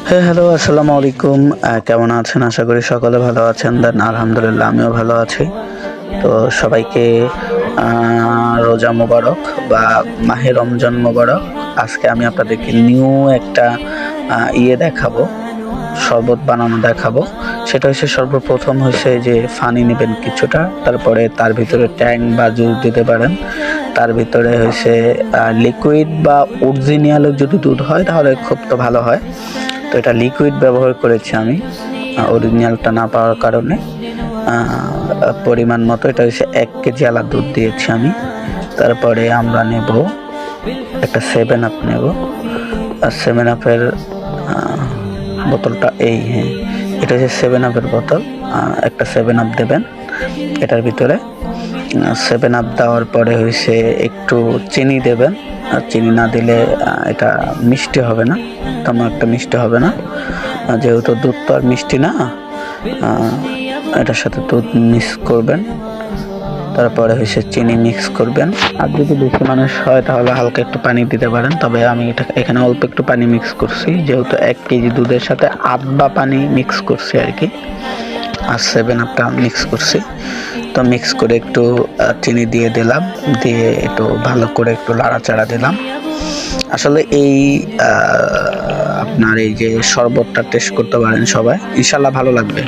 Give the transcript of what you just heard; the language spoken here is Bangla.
হ্যাঁ, হ্যালো, আসসালামু আলাইকুম। কেমন আছেন? আশা করি সকলে ভালো আছেন। আলহামদুলিল্লাহ আমিও ভালো আছি। তো সবাইকে রোজা মোবারক বা মাহে রমজান মোবারক। আজকে আমি আপনাদেরকে নিউ একটা দেখাবো, শরবত বানানো দেখাবো। সেটা হচ্ছে সর্বপ্রথম হচ্ছে যে পানি নিবেন কিছুটা, তারপরে তার ভিতরে ট্যাং বা জুস দিতে পারেন। তার ভিতরে হচ্ছে লিকুইড বা অরিজিনাল যদি দুধ হয় তাহলে খুব তো ভালো হয়। তো এটা লিকুইড ব্যবহার করেছি আমি, অরিজিনালটা না পাওয়ার কারণে। পরিমাণ মতো এটা হচ্ছে 1 কেজি আলা দুধ দিয়েছি আমি। তারপরে আমরা নেব একটা 7 আপ নেব। আর 7 আপের বোতলটা হ্যাঁ, এটা হচ্ছে 7 আপের বোতল। একটা 7 আপ দেবেন এটার ভিতরে। 7 আপ দেওয়ার পরে হয়েছে একটু চিনি দেবেন। আর চিনি না দিলে এটা মিষ্টি হবে না, তেমন একটা মিষ্টি হবে না। যেহেতু দুধ তো আর মিষ্টি না, এটার সাথে দুধ মিক্স করবেন। তারপরে হচ্ছে চিনি মিক্স করবেন। আর যদি বেশি মানুষ হয় তাহলে হালকা একটু পানি দিতে পারেন, তবে আমি এখানে অল্প একটু পানি মিক্স করছি, যেহেতু 1 কেজি দুধের সাথে আধা পানি মিক্স করছি আর কি। আর 7 আপটা মিক্স করছি। তো মিক্স করে একটু চিনি দিয়ে দিলাম, দিয়ে একটু ভালো করে একটু নাড়াচাড়া দিলাম। আসলে আপনার এই যে শরবতটা টেস্ট করতে পারেন সবাই, ইনশাল্লাহ ভালো লাগবে।